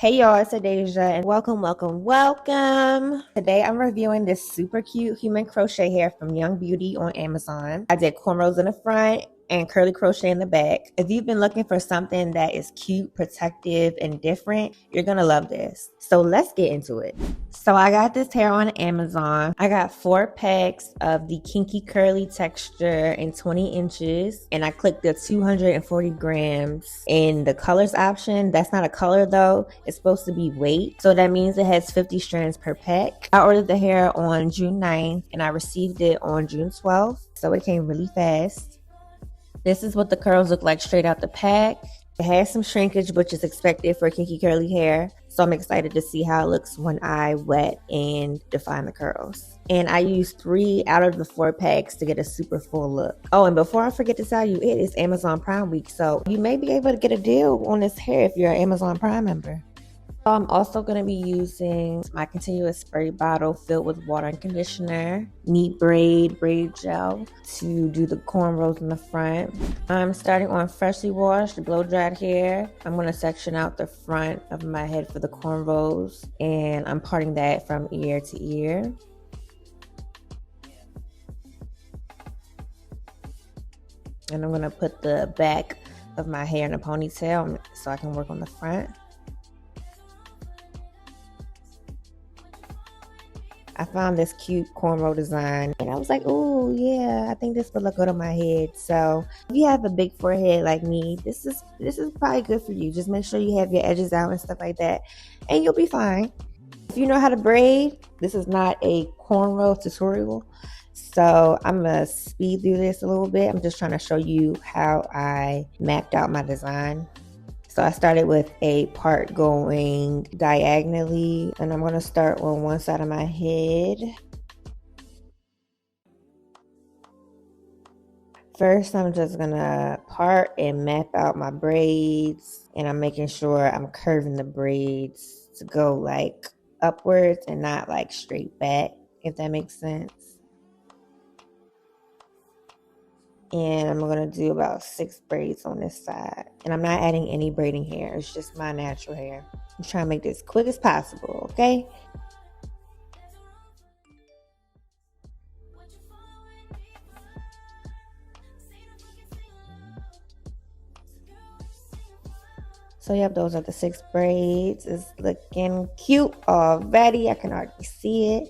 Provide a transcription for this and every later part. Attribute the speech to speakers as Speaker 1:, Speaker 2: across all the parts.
Speaker 1: Hey y'all, it's a.dai.sha and welcome. Today I'm reviewing this super cute human crochet hair from Young Beauty on Amazon. I did cornrows in the front and curly crochet in the back. If you've been looking for something that is cute, protective, and different, you're gonna love this. So let's get into it. So I got this hair on Amazon. I got 4 packs of the Kinky curly texture in 20 inches, and I clicked the 240 grams in the colors option. That's not a color though, it's supposed to be weight, so that means it has 50 strands per pack. I ordered the hair on June 9th and I received it on June 12th, so it came really fast. This is what the curls look like straight out the pack. It has some shrinkage, which is expected for kinky curly hair, so I'm excited to see how it looks when I wet and define the curls. And I used 3 out of the 4 packs to get a super full look. Oh, and before I forget to tell you, it is Amazon Prime week, so you may be able to get a deal on this hair if you're an Amazon Prime member. I'm also going to be using my continuous spray bottle filled with water and conditioner, neat braid gel to do the cornrows in the front. I'm starting on freshly washed, blow dried hair. I'm going to section out the front of my head for the cornrows, and I'm parting that from ear to ear. And I'm going to put the back of my hair in a ponytail so I can work on the front. I found this cute cornrow design and I was like, oh yeah, I think this would look good on my head. So if you have a big forehead like me, this is probably good for you. Just make sure you have your edges out and stuff like that, and you'll be fine. If you know how to braid, this is not a cornrow tutorial, so I'm gonna speed through this a little bit. I'm just trying to show you how I mapped out my design. So I started with a part going diagonally, and I'm going to start on one side of my head. First, I'm just going to part and map out my braids, and I'm making sure I'm curving the braids to go like upwards and not like straight back, if that makes sense. And I'm going to do about 6 braids on this side. And I'm not adding any braiding hair. It's just my natural hair. I'm trying to make this quick as possible, okay? So yep, those are the 6 braids. It's looking cute already. I can already see it.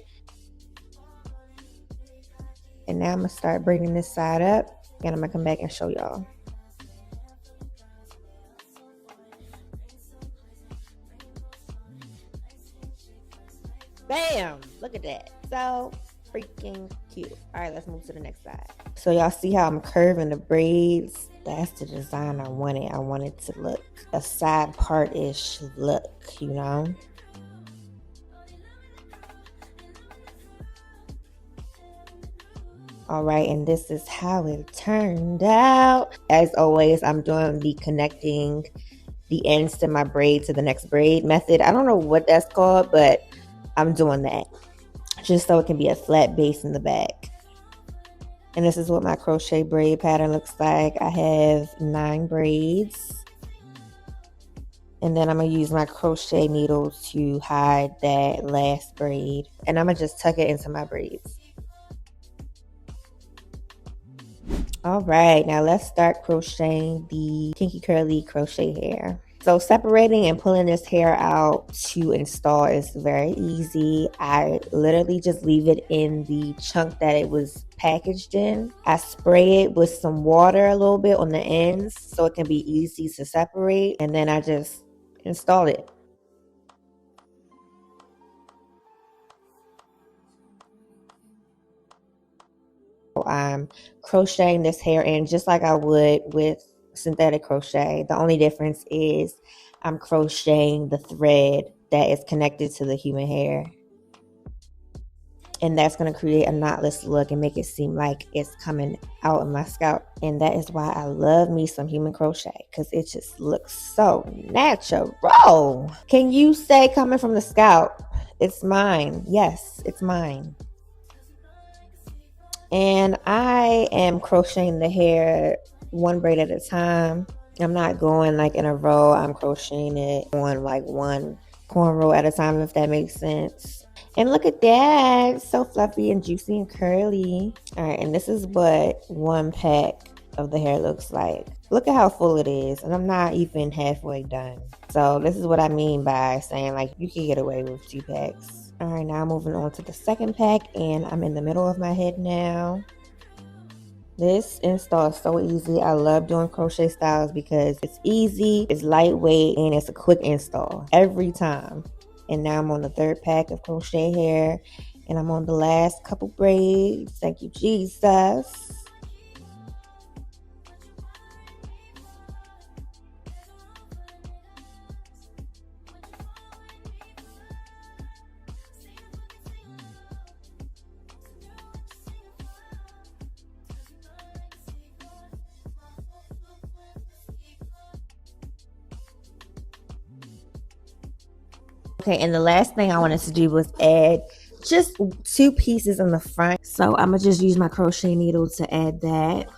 Speaker 1: And now I'm going to start braiding this side up. And I'm going to come back and show y'all. Bam! Look at that. So freaking cute. All right, let's move to the next side. So y'all see how I'm curving the braids? That's the design I wanted. I wanted to look a side part-ish look, you know? All right, and this is how it turned out. As always, I'm doing the connecting the ends to my braid to the next braid method. I don't know what that's called, but I'm doing that just so it can be a flat base in the back. And this is what my crochet braid pattern looks like. I have 9 braids. And then I'm going to use my crochet needle to hide that last braid. And I'm going to just tuck it into my braids. All right, now let's start crocheting the kinky curly crochet hair. So separating and pulling this hair out to install is very easy. I literally just leave it in the chunk that it was packaged in. I spray it with some water a little bit on the ends so it can be easy to separate, and then I just install it. I'm crocheting this hair in just like I would with synthetic crochet. The only difference is I'm crocheting the thread that is connected to the human hair, and that's going to create a knotless look and make it seem like it's coming out of my scalp. And that is why I love me some human crochet, because it just looks so natural. Can you say coming from the scalp? It's mine. Yes, it's mine. And I am crocheting the hair 1 braid at a time. I'm not going like in a row. I'm crocheting it on like one cornrow at a time, if that makes sense. And look at that, so fluffy and juicy and curly. All right, and this is what one pack of the hair looks like. Look at how full it is, and I'm not even halfway done. So this is what I mean by saying like you can get away with 2 packs. All right, now moving on to the second pack, and I'm in the middle of my head now. This install is so easy. I love doing crochet styles because it's easy, it's lightweight, and it's a quick install every time. And now I'm on the 3rd pack of crochet hair, and I'm on the last couple braids. Thank you, Jesus. Okay, and the last thing I wanted to do was add just 2 pieces in the front. So I'm gonna just use my crochet needle to add that.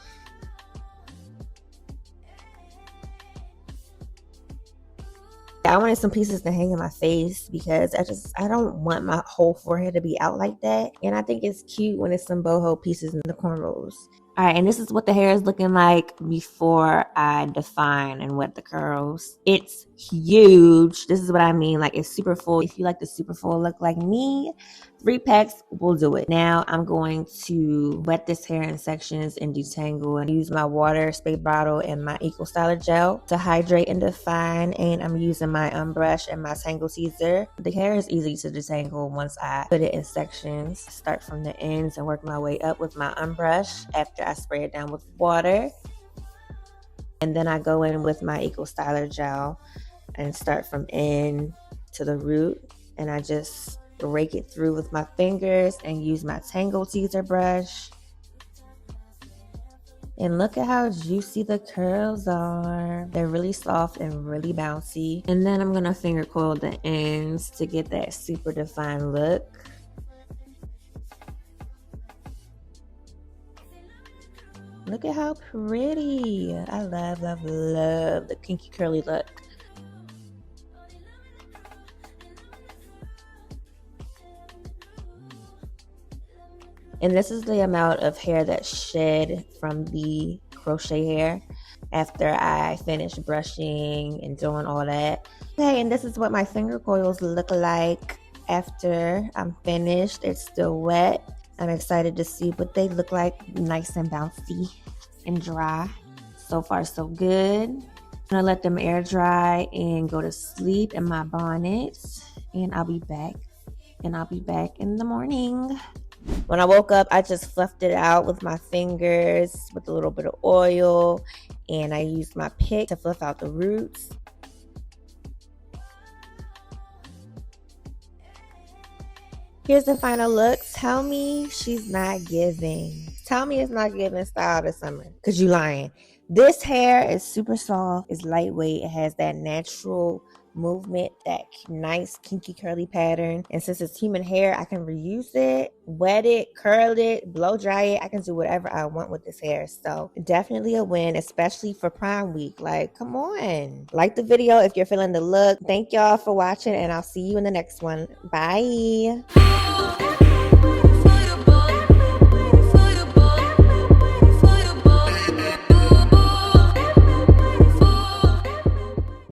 Speaker 1: I wanted some pieces to hang in my face because I don't want my whole forehead to be out like that. And I think it's cute when it's some boho pieces in the cornrows. All right, and this is what the hair is looking like before I define and wet the curls. It's huge. This is what I mean. Like, it's super full. If you like the super full look like me, 3 packs will do it. Now I'm going to wet this hair in sections and detangle and use my water spray bottle and my Eco Styler gel to hydrate and define. And I'm using my brush and my tangle teaser. The hair is easy to detangle once I put it in sections. Start from the ends and work my way up with my brush after I spray it down with water. And then I go in with my Eco Styler gel and start from end to the root. And I just rake it through with my fingers and use my tangle teaser brush. And look at how juicy the curls are. They're really soft and really bouncy. And then I'm gonna finger coil the ends to get that super defined look. Look at how pretty. I love, love, love the kinky curly look. And this is the amount of hair that shed from the crochet hair after I finish brushing and doing all that. Okay, and this is what my finger coils look like after I'm finished. It's still wet. I'm excited to see what they look like, nice and bouncy and dry. So far, so good. I'm gonna let them air dry and go to sleep in my bonnet, and I'll be back. And I'll be back in the morning. When I woke up, I just fluffed it out with my fingers with a little bit of oil, and I used my pick to fluff out the roots. Here's the final look. Tell me she's not giving. Tell me it's not giving style this summer, because you lying. This hair is super soft, it's lightweight, it has that natural movement, that nice kinky curly pattern. And since it's human hair, I can reuse it, wet it, curl it, blow dry it. I can do whatever I want with this hair. So definitely a win, especially for Prime Week. Like, come on. Like the video if you're feeling the look. Thank y'all for watching, and I'll see you in the next one. Bye.